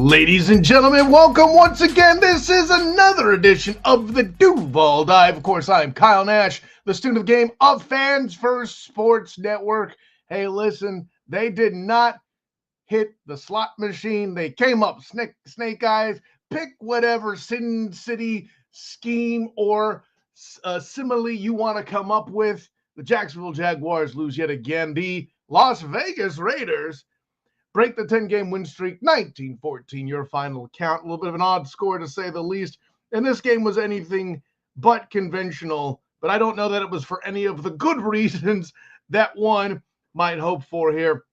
Ladies and gentlemen, welcome once again. This is another edition of the Duval Dive. Of course, I'm Kyle Nash, the student of the game of Fans First Sports Network. Hey, listen, they did not hit the slot machine. They came up snake eyes. Pick whatever Sin City scheme or simile you want to come up with. The Jacksonville Jaguars lose yet again. The Las Vegas Raiders break the 10-game win streak, 19-14, your final count. A little bit of an odd score, to say the least. And this game was anything but conventional, but I don't know that it was for any of the good reasons that one might hope for here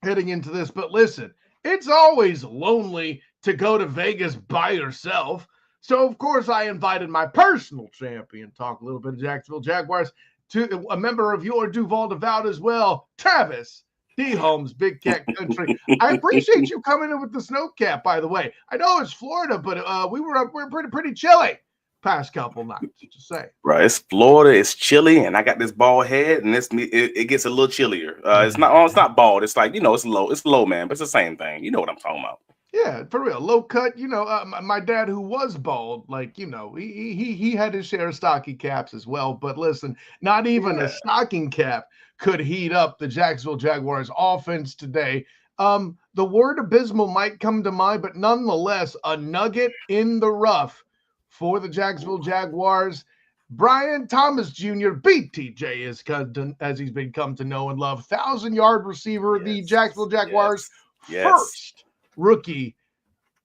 heading into this. But listen, it's always lonely to go to Vegas by yourself. So, of course, I invited my personal champion, talk a little bit of Jacksonville Jaguars, to a member of your Duval Devout as well, Travis D. Holmes, Big Cat Country. I appreciate you coming in with the snow cap, by the way. I know it's Florida, but we're pretty chilly past couple nights, just say. Right, it's Florida, it's chilly, and I got this bald head, and it gets a little chillier. It's not bald, it's like, it's low, man, but it's the same thing. You know what I'm talking about. Yeah, for real, low cut. My dad, who was bald, he had his share of stocking caps as well. But listen, not even a stocking cap could heat up the Jacksonville Jaguars offense today. The word abysmal might come to mind, but nonetheless, a nugget in the rough for the Jacksonville Jaguars. Brian Thomas Jr., BTJ, as he's become to know and love, 1,000-yard receiver, the Jacksonville Jaguars' first rookie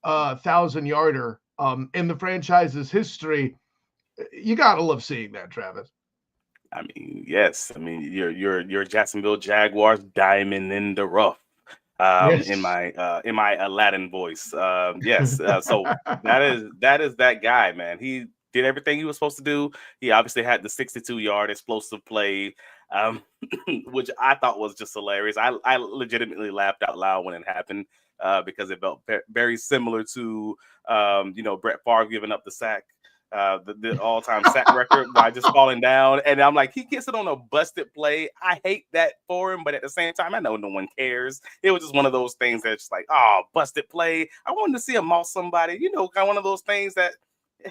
1,000-yarder in the franchise's history. You gotta love seeing that, Travis. I mean, yes. I mean, your Jacksonville Jaguars diamond in the rough. In my Aladdin voice. Yes. So that is that guy, man. He did everything he was supposed to do. He obviously had the 62-yard explosive play, which I thought was just hilarious. I legitimately laughed out loud when it happened because it felt very similar to Brett Favre giving up the sack. The all-time sack record by just falling down, and I'm like, he gets it on a busted play. I hate that for him, but at the same time, I know no one cares. It was just one of those things that's just like, oh, busted play. I wanted to see him moss somebody, kind of one of those things that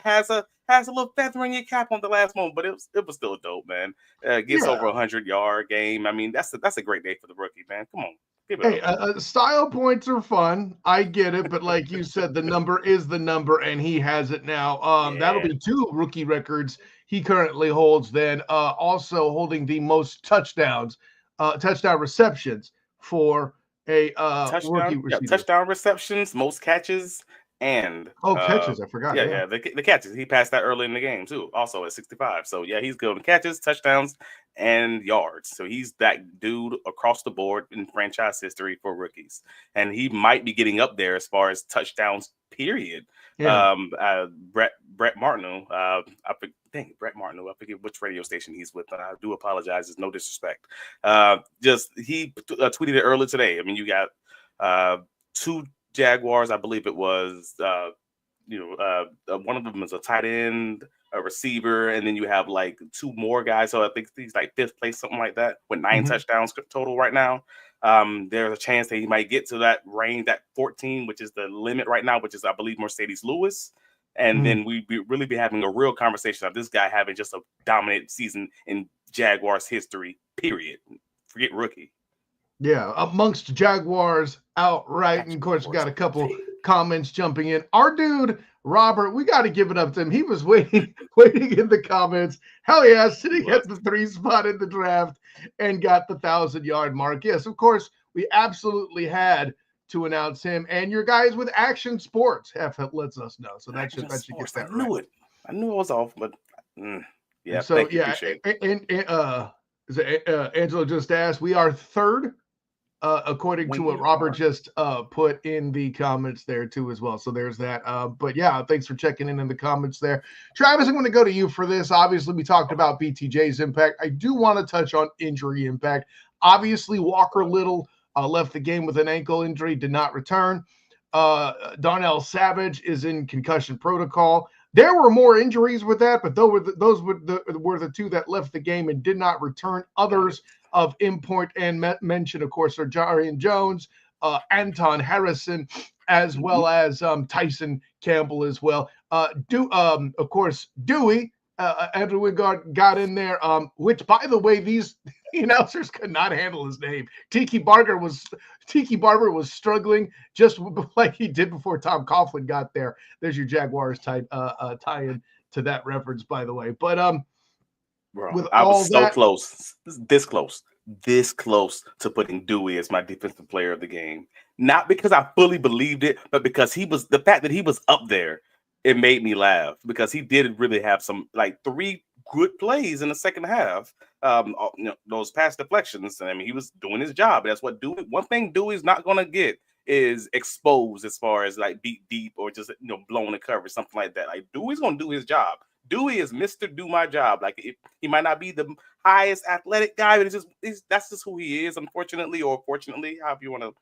has a little feather in your cap on the last moment, but it was still dope, man. Gets over 100-yard game. I mean, that's a great day for the rookie, man. Come on. Hey, style points are fun. I get it, but like you said, the number is the number, and he has it now. That'll be 2 rookie records he currently holds. Then also holding the most touchdown receptions for a rookie receiver. Touchdown receptions, most catches, and catches. I forgot. Yeah, the catches. He passed that early in the game too. Also at 65. So yeah, he's good on catches, touchdowns, and yards. So he's that dude across the board in franchise history for rookies, and he might be getting up there as far as touchdowns. Period. Yeah. Brett Martineau. Brett Martineau. I forget which radio station he's with. I do apologize. It's no disrespect. He tweeted it earlier today. I mean, you got 2 Jaguars, I believe it was, one of them is a tight end, a receiver, and then you have like 2 more guys. So I think he's like 5th place, something like that, with 9 touchdowns total right now. There's a chance that he might get to that range, that 14, which is the limit right now, which is, I believe, Mercedes Lewis. And then we'd really be having a real conversation of this guy having just a dominant season in Jaguars history, period. Forget rookie. Yeah, amongst Jaguars outright. And of course, we got a couple comments jumping in. Our dude, Robert, we got to give it up to him. He was waiting in the comments. Hell yeah, sitting at the 3 spot in the draft and got the 1,000-yard mark. Yes, of course, we absolutely had to announce him. And your guys with Action Sports lets us know. So that should get that I knew right. it. I knew it was off, but yeah. So yeah, Angela just asked, we are 3rd. According to what Robert just put in the comments there too as well. So there's that. But yeah, thanks for checking in the comments there. Travis, I'm going to go to you for this. Obviously, we talked about BTJ's impact. I do want to touch on injury impact. Obviously, Walker Little left the game with an ankle injury, did not return. Darnell Savage is in concussion protocol. There were more injuries with that, but those were the 2 that left the game and did not return. Others of import and mention, of course, are Jarian Jones, Anton Harrison, as well as Tyson Campbell as well. Of course, Dewey, Andrew Wingard got in there, which, by the way, the announcers could not handle his name. Tiki Barber was struggling just like he did before Tom Coughlin got there. There's your Jaguars tie-in to that reference, by the way. But bro, with I all was so that, close, this close to putting Dewey as my defensive player of the game. Not because I fully believed it, but because the fact that he was up there, it made me laugh because he did really have some like 3 good plays in the second half. Those pass deflections. And I mean, he was doing his job. That's what Dewey. One thing Dewey's not gonna get is exposed as far as like beat deep or just blowing the coverage, something like that. Like Dewey's gonna do his job. Dewey is Mr. Do My Job. Like he might not be the highest athletic guy, but that's just who he is, unfortunately or fortunately, however you want to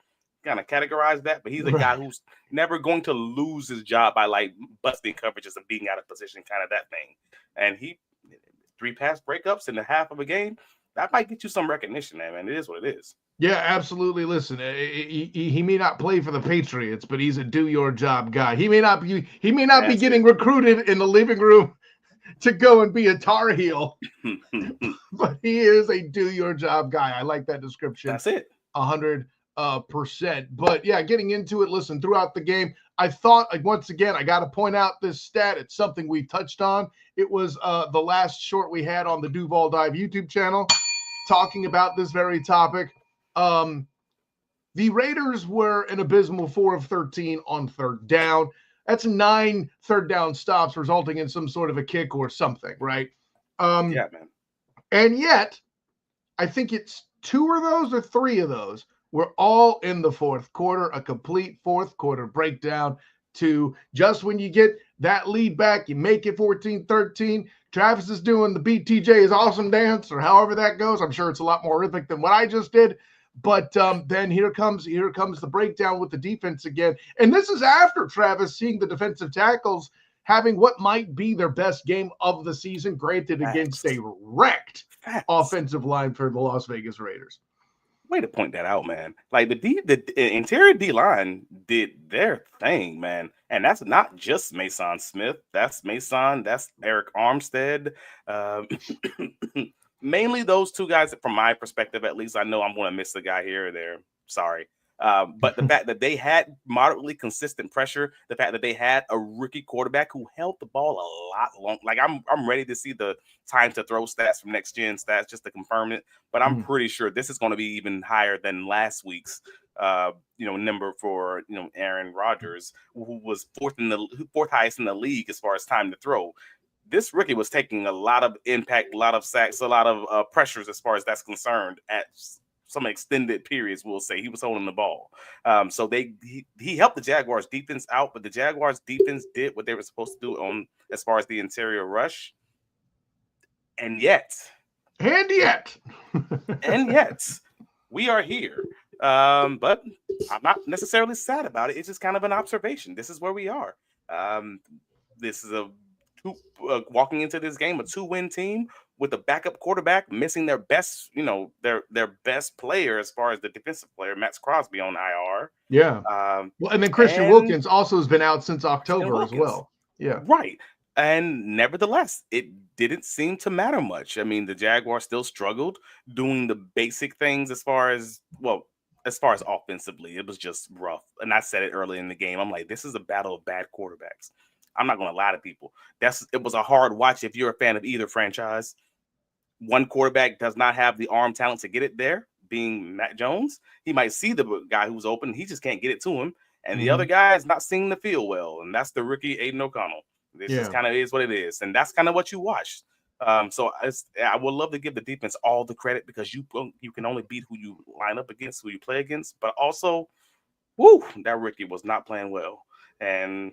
kind of categorize that. But he's a guy who's never going to lose his job by like busting coverages and being out of position, kind of that thing. And he 3 pass breakups in the half of a game, that might get you some recognition, man. It is what it is. Yeah, absolutely. Listen, he may not play for the Patriots, but he's a do your job guy. He may not be getting recruited in the living room to go and be a Tar Heel, but he is a do your job guy. I like that description. That's it. 100%. But yeah, getting into it, listen, throughout the game, I thought, once again, I got to point out this stat. It's something we touched on. It was the last short we had on the Duval Dive YouTube channel talking about this very topic. The Raiders were an abysmal 4 of 13 on third down. That's 9 third down stops resulting in some sort of a kick or something, right? Yeah, man. And yet, I think it's 2 of those or 3 of those were all in the fourth quarter, a complete fourth quarter breakdown to just when you get that lead back, you make it 14-13. Travis is doing the BTJ is awesome dance or however that goes. I'm sure it's a lot more rhythmic than what I just did. But then here comes the breakdown with the defense again. And this is after Travis seeing the defensive tackles having what might be their best game of the season, granted against a wrecked offensive line for the Las Vegas Raiders. Way to point that out, man. Like the interior D-line did their thing, man. And that's not just Mason Smith. That's Mason. That's Eric Armstead. Mainly those 2 guys, from my perspective, at least. I know I'm going to miss a guy here or there. Sorry. But the fact that they had moderately consistent pressure, the fact that they had a rookie quarterback who held the ball a lot long. Like I'm ready to see the time to throw stats from next gen stats just to confirm it. But I'm pretty sure this is going to be even higher than last week's number for Aaron Rodgers, who was fourth highest in the league as far as time to throw. This rookie was taking a lot of impact, a lot of sacks, a lot of pressures as far as that's concerned at some extended periods. We'll say he was holding the ball. So he helped the Jaguars defense out, but the Jaguars defense did what they were supposed to do on as far as the interior rush. And yet, we are here. But I'm not necessarily sad about it. It's just kind of an observation. This is where we are. This is walking into this game, a 2-win team with a backup quarterback missing their best, their best player as far as the defensive player, Max Crosby on IR. Yeah. Well, and then Christian Wilkins also has been out since October as well. Yeah. Right. And nevertheless, it didn't seem to matter much. I mean, the Jaguars still struggled doing the basic things as far as offensively. It was just rough. And I said it early in the game. I'm like, this is a battle of bad quarterbacks. I'm not going to lie to people. It was a hard watch if you're a fan of either franchise. One quarterback does not have the arm talent to get it there, being Matt Jones. He might see the guy who's open. He just can't get it to him. And the other guy is not seeing the field well. And that's the rookie Aiden O'Connell. This just kind of is what it is. And that's kind of what you watched. So I would love to give the defense all the credit because you can only beat who you line up against, who you play against. But also, that rookie was not playing well. And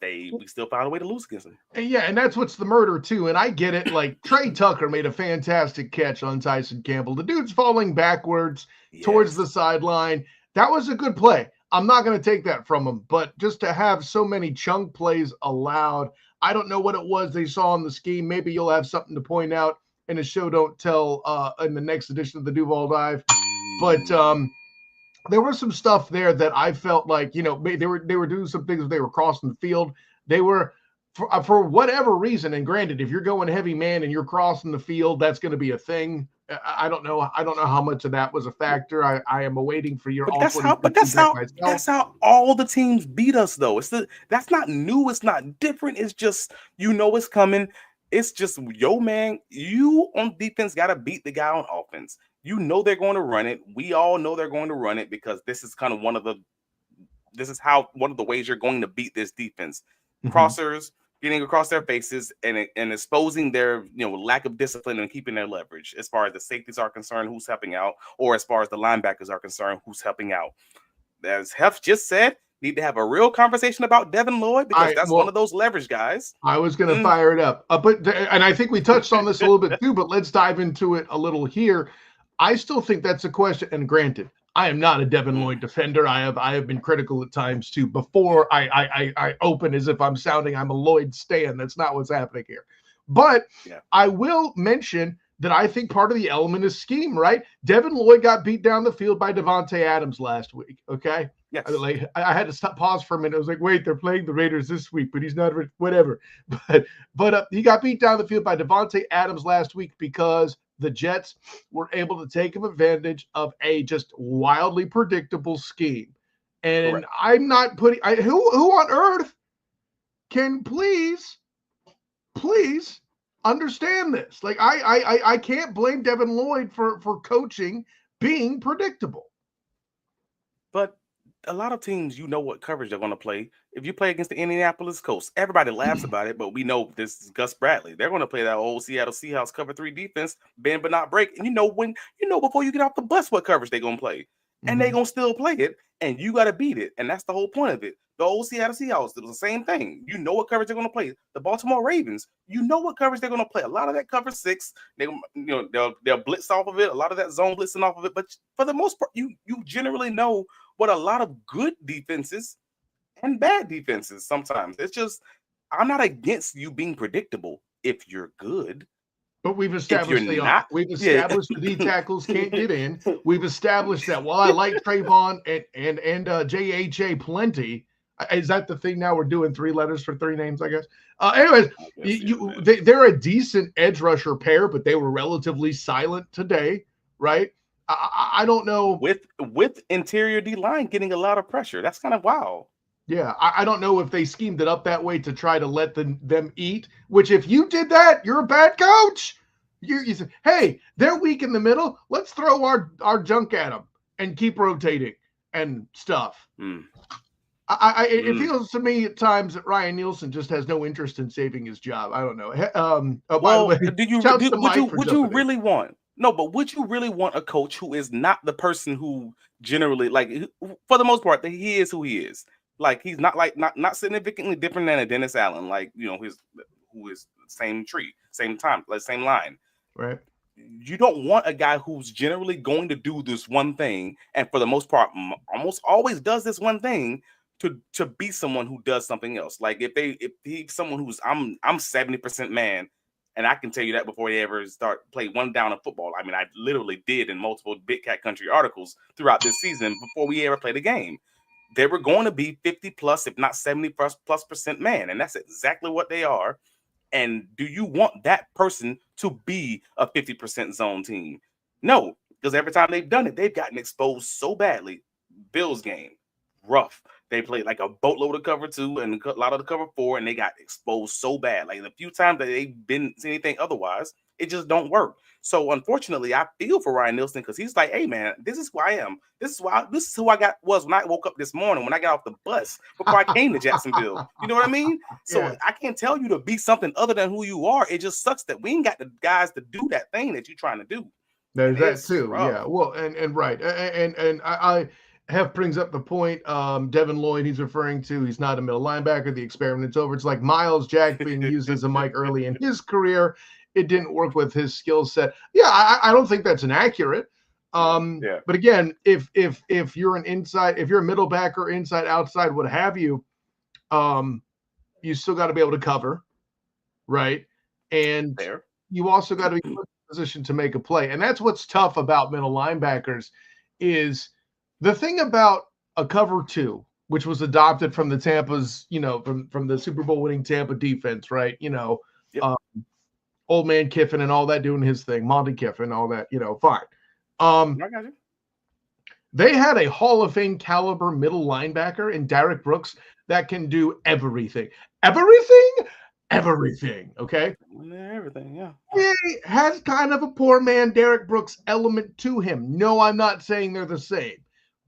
we still found a way to lose against him. Yeah, and that's what's the murder, too. And I get it. Like, Trey Tucker made a fantastic catch on Tyson Campbell. The dude's falling backwards towards the sideline. That was a good play. I'm not going to take that from him. But just to have so many chunk plays allowed, I don't know what it was they saw in the scheme. Maybe you'll have something to point out in a show don't tell in the next edition of the Duval Dive. But there was some stuff there that I felt like, they were doing some things. They were crossing the field. They were for whatever reason. And granted, if you're going heavy man and you're crossing the field, that's going to be a thing. I don't know. I don't know how much of that was a factor. I am awaiting for your But all that's how. 22 But that's feedback how. myself. That's how all the teams beat us, though. That's not new. It's not different. It's just it's coming. It's just yo, man. You on defense got to beat the guy on offense. You know they're going to run it. We all know they're going to run it because this is kind of one of the. This is how one of the ways you're going to beat this defense. Crossers getting across their faces and exposing their lack of discipline and keeping their leverage as far as the safeties are concerned, who's helping out, or as far as the linebackers are concerned, who's helping out. As Hef just said, need to have a real conversation about Devin Lloyd because that's one of those leverage guys. I was going to fire it up, and I think we touched on this a little bit too, but let's dive into it a little here. I still think that's a question, and granted, I am not a Devin Lloyd defender. I have been critical at times too. Before I open as if I'm a Lloyd stan. That's not what's happening here. But I will mention that I think part of the element is scheme, right? Devin Lloyd got beat down the field by Davante Adams last week. Okay. Yes. I had to pause for a minute. I was like, wait, they're playing the Raiders this week, but he's not, whatever. But he got beat down the field by Davante Adams last week because the Jets were able to take advantage of a just wildly predictable scheme. And correct. I'm not putting who on earth can please understand this. Like I can't blame Devin Lloyd for coaching being predictable. But a lot of teams, what coverage they're going to play. If you play against the Indianapolis Colts, everybody laughs about it, but we know this is Gus Bradley. They're going to play that old Seattle Seahawks cover 3 defense, bend but not break. And before you get off the bus what coverage they're going to play. And they're going to still play it, and you got to beat it. And that's the whole point of it. The old Seattle Seahawks, it was the same thing. You know what coverage they're going to play. The Baltimore Ravens, you know what coverage they're going to play. A lot of that cover 6, they'll blitz off of it. A lot of that zone blitzing off of it. But for the most part, you generally know what a lot of good defenses and bad defenses sometimes. It's just, I'm not against you being predictable if you're good. But we've established the D tackles can't get in. We've established that while I like Trayvon and JHA plenty, is that the thing now? We're doing 3 letters for 3 names, I guess. Anyways, they're a decent edge rusher pair, but they were relatively silent today, right? I don't know. With interior D line getting a lot of pressure, that's kind of wild. Yeah, I don't know if they schemed it up that way to try to let them eat, which if you did that, you're a bad coach. You say, hey, they're weak in the middle. Let's throw our junk at them and keep rotating and stuff. It feels to me at times that Ryan Nielsen just has no interest in saving his job. I don't know. By the way, would you really want? No, but would you really want a coach who is not the person who generally, for the most part, that he is who he is? Like he's not significantly different than a Dennis Allen, who is same tree, same time, same line. Right. You don't want a guy who's generally going to do this one thing, and for the most part, almost always does this one thing to be someone who does something else. Like if he's someone who's I'm 70% man, and I can tell you that before they ever play one down in football. I mean, I literally did in multiple Big Cat Country articles throughout this season before we ever played a game. They were going to be 50 plus, if not 70 plus percent man. And that's exactly what they are. And do you want that person to be a 50% zone team? No, because every time they've done it, they've gotten exposed so badly. Bills game, rough. They played like a boatload of cover 2 and a lot of the cover 4, and they got exposed so bad. Like the few times that they've been anything otherwise, it just don't work. So unfortunately, I feel for Ryan Nielsen because he's like, hey man, this is who I am. This is who I was when I woke up this morning, when I got off the bus before I came to Jacksonville. You know what I mean? So yeah. I can't tell you to be something other than who you are. It just sucks that we ain't got the guys to do that thing that you're trying to do. There's that too. Rough. Yeah. Well, and right. And I Hef brings up the point. Devin Lloyd, he's referring to, he's not a middle linebacker. The experiment's over. It's like Miles Jack being used as a mic early in his career. It didn't work with his skill set. Yeah, I don't think that's inaccurate. But again, if you're an inside, if you're a middle backer, inside, outside, what have you, you still got to be able to cover, right? And Fair. You also got to be in a position to make a play. And that's what's tough about middle linebackers is The thing about a cover two, which was adopted from the Tampa's, from the Super Bowl winning Tampa defense, right? Yep. Old man Kiffin and all that doing his thing, Monty Kiffin, all that, fine. Um, I got you. They had a Hall of Fame caliber middle linebacker in Derek Brooks that can do everything. Everything. Okay. Everything, yeah. He has kind of a poor man Derek Brooks element to him. No, I'm not saying they're the same,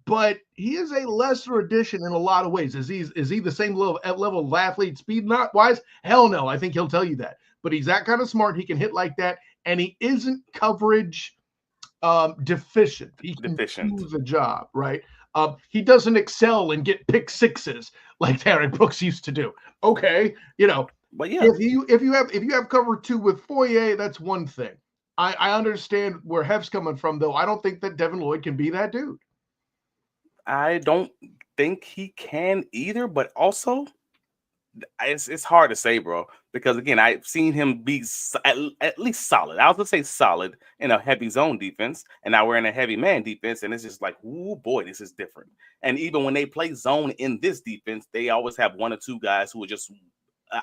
but he is a lesser addition in a lot of ways. Is he the same level of athlete, speed not wise? Hell no. I think he'll tell you that. But he's that kind of smart. He can hit like that, and he isn't coverage deficient. He can do the job, right? He doesn't excel and get pick sixes like Derek Brooks used to do. Okay, but yeah, if you have cover two with Foye, that's one thing. I understand where Hef's coming from, though. I don't think that Devin Lloyd can be that dude. I don't think he can either, but also it's hard to say, bro, because again, I've seen him be at least solid. I was gonna say solid in a heavy zone defense, and now we're in a heavy man defense, and it's just like, oh boy, this is different. And even when they play zone in this defense, they always have one or two guys who are just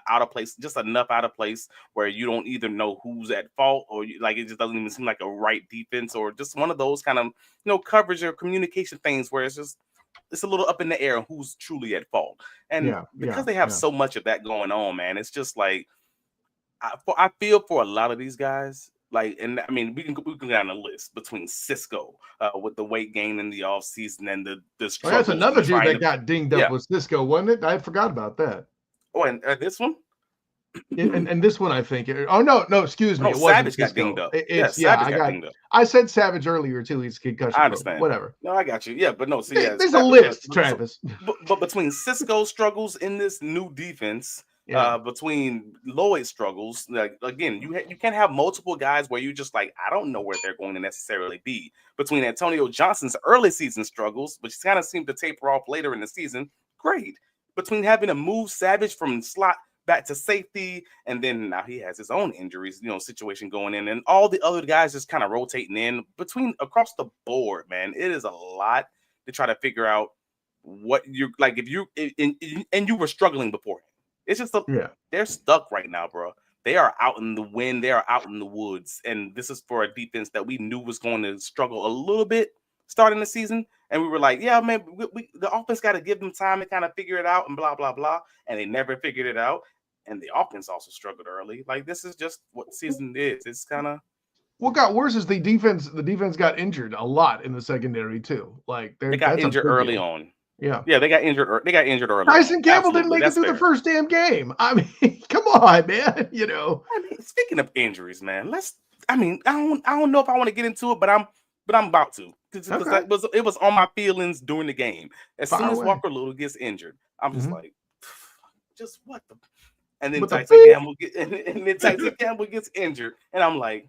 out of place, just enough out of place where you don't either know who's at fault or it just doesn't even seem like a right defense, or just one of those kind of coverage or communication things where it's a little up in the air who's truly at fault. And because they have so much of that going on, man, it's just like I feel for a lot of these guys. And I mean, we can go down the list between Cisco with the weight gain in the offseason and the that's another dude that got dinged up with Cisco, wasn't it? I forgot about that. Oh, and this one? and this one, I think. Oh no, excuse me. No, Savage got dinged up. Savage got dinged up. I said Savage earlier too. He's concussion. I understand. Whatever. No, I got you. Yeah, but no. There's a list, Travis. But between Cisco's struggles in this new defense, between Lloyd's struggles, again, you can't have multiple guys where you just I don't know where they're going to necessarily be. Between Antonio Johnson's early season struggles, which kind of seemed to taper off later in the season, great. Between having to move Savage from slot back to safety, and then now he has his own injuries, situation going in, and all the other guys just kind of rotating in between across the board, man. It is a lot to try to figure out what you're if you and you were struggling before. It's just they're stuck right now, bro. They are out in the wind, they are out in the woods, and this is for a defense that we knew was going to struggle a little bit starting the season. And we were like, yeah, man, the offense got to give them time to kind of figure it out and blah, blah, blah. And they never figured it out. And the offense also struggled early. This is just what season is. It's kind of. What got worse is the defense. The defense got injured a lot in the secondary too. They got injured early on. Yeah, they got injured. They got injured early. Tyson Campbell didn't make it through the first damn game. I mean, come on, man. I mean, speaking of injuries, man, I don't know if I want to get into it, but I'm about to. Because it was on my feelings during the game. As soon as Walker Little gets injured, I'm just like, just what the. And then Tyson Campbell gets injured, and I'm like,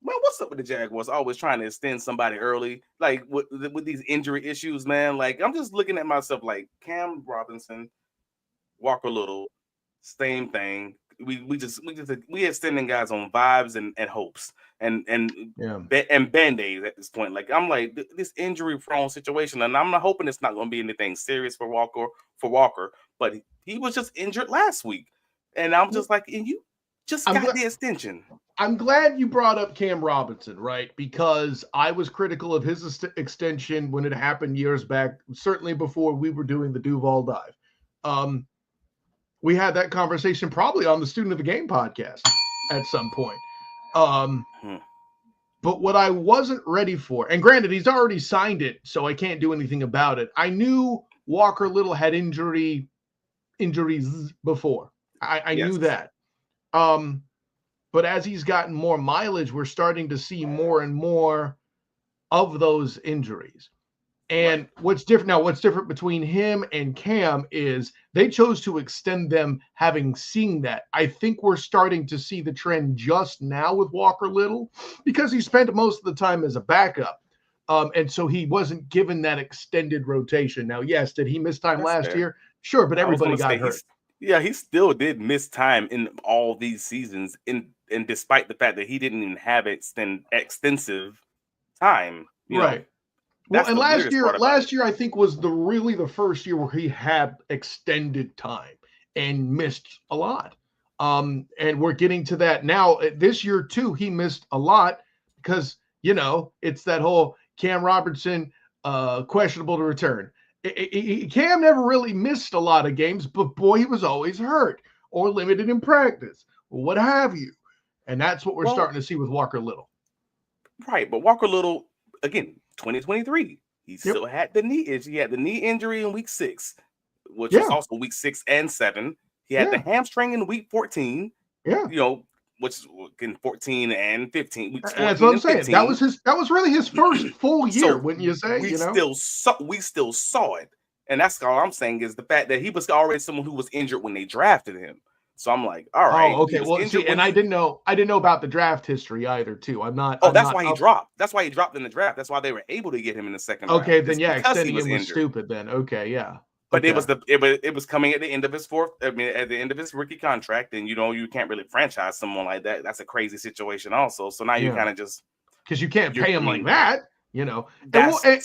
man, what's up with the Jaguars? Always trying to extend somebody early, with these injury issues, man. I'm just looking at myself like Cam Robinson, Walker Little, same thing. We extending guys on vibes and hopes and band-aids at this point. I'm like this injury prone situation, and I'm not hoping it's not going to be anything serious for Walker, but he was just injured last week, and I'm just like, and you just got the extension. I'm glad you brought up Cam Robinson, right? Because I was critical of his extension when it happened years back, certainly before we were doing the Duval dive. We had that conversation probably on the Student of the Game podcast at some point. But what I wasn't ready for, and granted, he's already signed it, so I can't do anything about it. I knew Walker Little had injuries before. I knew that. But as he's gotten more mileage, we're starting to see more and more of those injuries. And what's different between him and Cam is they chose to extend them having seen that. I think we're starting to see the trend just now with Walker Little because he spent most of the time as a backup. And so he wasn't given that extended rotation. Now, yes, did he miss time last year? Sure, but everybody got hurt. He still did miss time in all these seasons, and despite the fact that he didn't even have extensive time. You know? Well, That's and the weirdest part about it. last year I think was the first year where he had extended time and missed a lot. And we're getting to that now. This year too, he missed a lot because it's that whole Cam Robertson questionable to return. Cam never really missed a lot of games, but boy, he was always hurt or limited in practice or what have you. And that's what we're starting to see with Walker Little. Right, but Walker Little, again, 2023, he Yep. still had the knee injury. He had the knee injury in week 6, which Yeah. was also week 6 and 7. He had the hamstring in week 14. Yeah. Which is in 14 and 15. Weeks 14 That's what I'm saying. 15. That was really his first full year, So wouldn't you say? we still saw it. And that's all I'm saying is the fact that he was already someone who was injured when they drafted him. So I'm like, all right. Oh, okay. Well, see, and I didn't know about the draft history either, too. That's why he dropped. That's why he dropped in the draft. That's why they were able to get him in the second round. Okay, then extending him was stupid. Then okay. But it was coming at the end of his at the end of his rookie contract, and you can't really franchise someone like that. That's a crazy situation, also. So now you kind of just because you can't pay him like that, so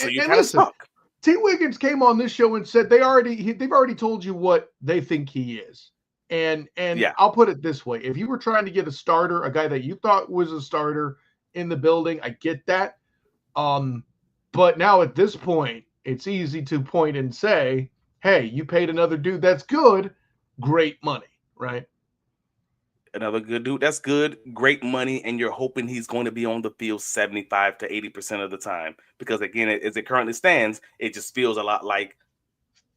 you kind of stuck. T. Wiggins came on this show and said they've already told you what they think he is, and I'll put it this way: if you were trying to get a starter, a guy that you thought was a starter in the building, I get that. But now at this point, it's easy to point and say, hey, you paid another dude that's good, great money, right? Another good dude that's good, great money, and you're hoping he's going to be on the field 75 to 80% of the time. Because again, as it currently stands, it just feels a lot like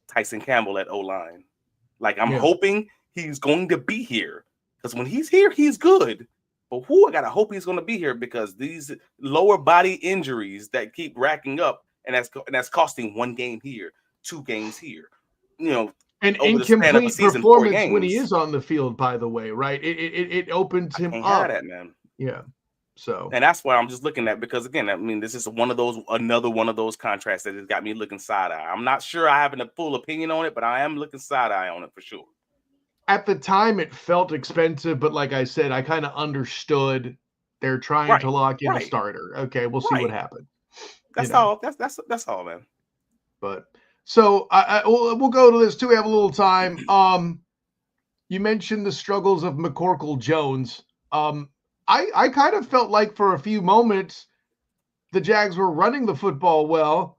Tyson Campbell at O-line. Like I'm hoping he's going to be here. Because when he's here, he's good. But I gotta hope he's going to be here because these lower body injuries that keep racking up, and that's costing 1 game here, 2 games here. An incomplete performance when he is on the field, by the way, right? It opens him up. Have that, man. Yeah. So, and that's why I'm just looking at, because again, I mean, this is another one of those contracts that has got me looking side eye. I'm not sure I have a full opinion on it, but I am looking side eye on it for sure. At the time, it felt expensive, but like I said, I kind of understood they're trying to lock in a starter. Okay, we'll see what happens. That's all. That's all, man. But. So we'll go to this too. We have a little time. You mentioned the struggles of McCorkle Jones. I kind of felt like for a few moments the Jags were running the football well.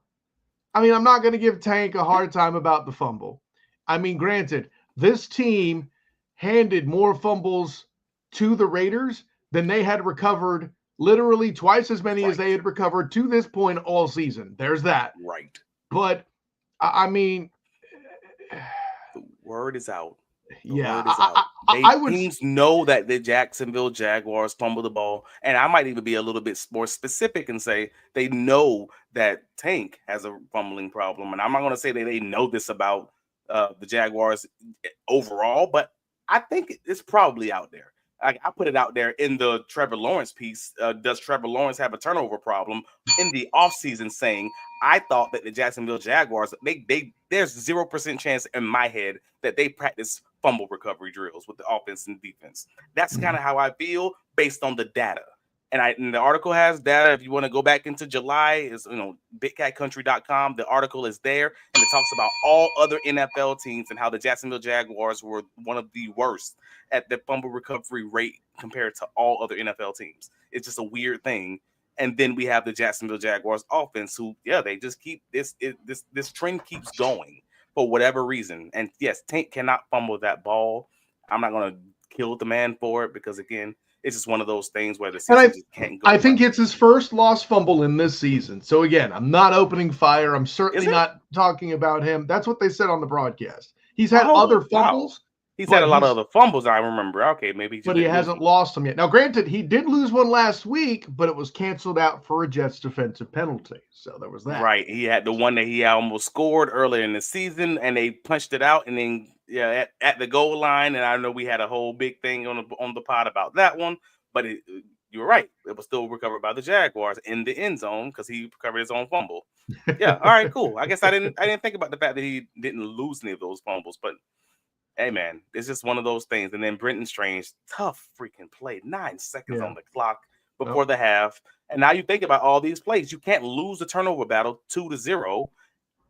I mean, I'm not going to give Tank a hard time about the fumble. I mean, granted, this team handed more fumbles to the Raiders than they had recovered, literally twice as many as they had recovered to this point all season. There's that. Right. But I mean, the word is out. Teams know that the Jacksonville Jaguars fumble the ball, and I might even be a little bit more specific and say they know that Tank has a fumbling problem. And I'm not going to say that they know this about the Jaguars overall, but I think it's probably out there. I put it out there in the Trevor Lawrence piece. Does Trevor Lawrence have a turnover problem in the offseason, saying, I thought that the Jacksonville Jaguars, there's 0% chance in my head that they practice fumble recovery drills with the offense and defense. That's kind of how I feel based on the data. And the article has data. If you want to go back into July, is bigcatcountry.com. The article is there, and it talks about all other NFL teams and how the Jacksonville Jaguars were one of the worst at the fumble recovery rate compared to all other NFL teams. It's just a weird thing. And then we have the Jacksonville Jaguars offense, who they just keep this trend keeps going for whatever reason. And yes, Tank cannot fumble that ball. I'm not going to kill the man for it because again, it's just one of those things where the season just can't go. I think it's his first lost fumble in this season. So again, I'm not opening fire. I'm certainly not talking about him. That's what they said on the broadcast. He's had other fumbles. He's had a lot of other fumbles, I remember. Okay, maybe. But he hasn't lost them yet. Now, granted, he did lose one last week, but it was canceled out for a Jets defensive penalty. So there was that. Right. He had the one that he almost scored earlier in the season, and they punched it out, and then at the goal line. And I know we had a whole big thing on the pod about that one, but you were right. It was still recovered by the Jaguars in the end zone because he recovered his own fumble. Yeah. All right. Cool. I guess I didn't think about the fact that he didn't lose any of those fumbles, but. Hey, man, it's just one of those things. And then Brenton Strange, tough freaking play. 9 seconds on the clock before the half. And now you think about all these plays. You can't lose the turnover battle 2-0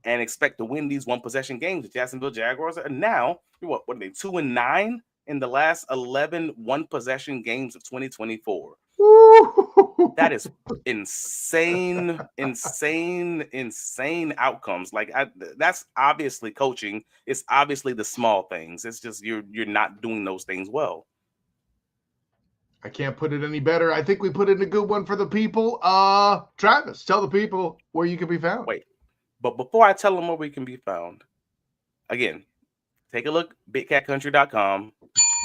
and expect to win these one possession games. The Jacksonville Jaguars are now, what are they, 2-9 in the last 11 one possession games of 2024. That is insane outcomes. Like that's obviously coaching. It's obviously the small things. It's just you're not doing those things well. I can't put it any better. I think we put in a good one for the people. Travis, tell the people where you can be found. Wait, but before I tell them where we can be found, again, take a look, bigcatcountry.com.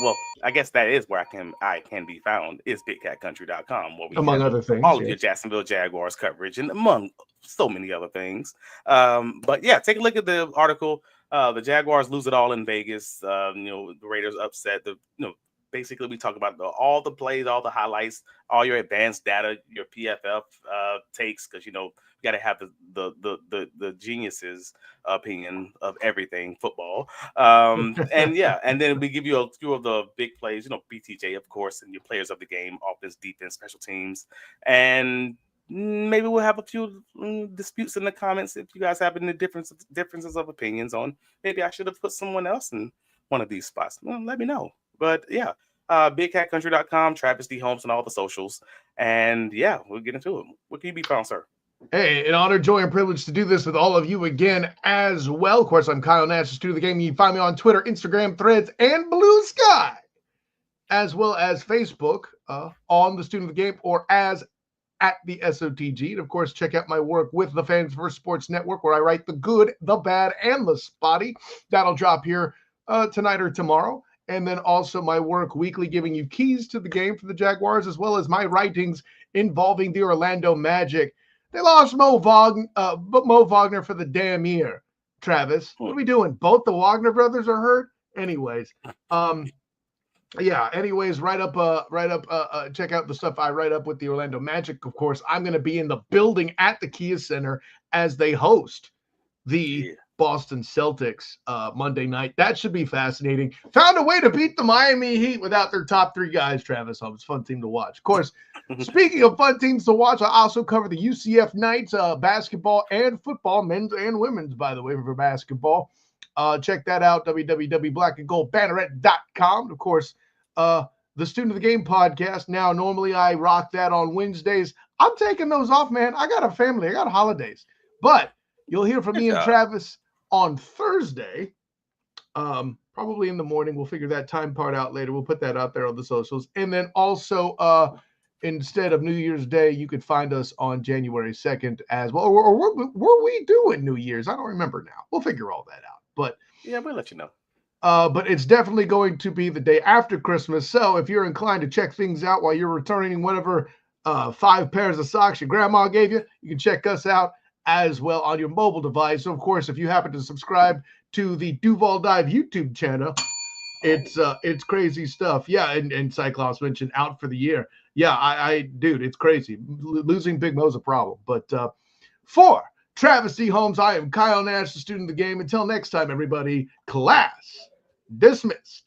Well, I guess that is where I can be found, is bigcatcountry.com, where we among have other things, all of your Jacksonville Jaguars coverage and among so many other things. But yeah, take a look at the article. The Jaguars lose it all in Vegas. The Raiders upset. Basically, we talk about all the plays, all the highlights, all your advanced data, your PFF takes, because you got to have the geniuses' opinion of everything football. And then we give you a few of the big plays, BTJ, of course, and your players of the game, offense, defense, special teams, and maybe we'll have a few disputes in the comments if you guys have any differences of opinions on maybe I should have put someone else in one of these spots. Well, let me know. But yeah, bigcatcountry.com, Travis D. Holmes, and all the socials. And yeah, we'll get into it. Where can you be found, sir? Hey, an honor, joy, and privilege to do this with all of you again as well. Of course, I'm Kyle Nash, the student of the game. You can find me on Twitter, Instagram, Threads, and Blue Sky, as well as Facebook on the student of the game or as at the SOTG. And of course, check out my work with the Fans First Sports Network, where I write the good, the bad, and the spotty. That'll drop here tonight or tomorrow. And then also my work weekly giving you keys to the game for the Jaguars, as well as my writings involving the Orlando Magic. They lost Mo Wagner for the damn year. Travis, what are we doing? Both the Wagner brothers are hurt? Anyways, write up, check out the stuff I write up with the Orlando Magic. Of course, I'm going to be in the building at the Kia Center as they host the Boston Celtics Monday night. That should be fascinating. Found a way to beat the Miami Heat without their top three guys, Travis. So it's a fun team to watch. Of course, speaking of fun teams to watch, I also cover the UCF Knights basketball and football, men's and women's, by the way, for basketball. Check that out, www.blackandgoldbanneret.com. Of course, the Student of the Game podcast. Now, normally I rock that on Wednesdays. I'm taking those off, man. I got a family. I got holidays. But you'll hear from me and Travis on Thursday, probably in the morning. We'll figure that time part out later. We'll put that out there on the socials. And then also, instead of New Year's Day, you could find us on January 2nd as well. Or were we doing New Year's? I don't remember now. We'll figure all that out. But yeah, we'll let you know. But it's definitely going to be the day after Christmas. So if you're inclined to check things out while you're returning whatever 5 pairs of socks your grandma gave you, you can check us out as well on your mobile device. So, of course, if you happen to subscribe to the Duval Dive YouTube channel, it's crazy stuff. Yeah, and Cyclops mentioned out for the year. Yeah, dude, it's crazy. Losing Big Mo's a problem. But for Travis D. Holmes, I am Kyle Nash, the student of the game. Until next time, everybody, class dismissed.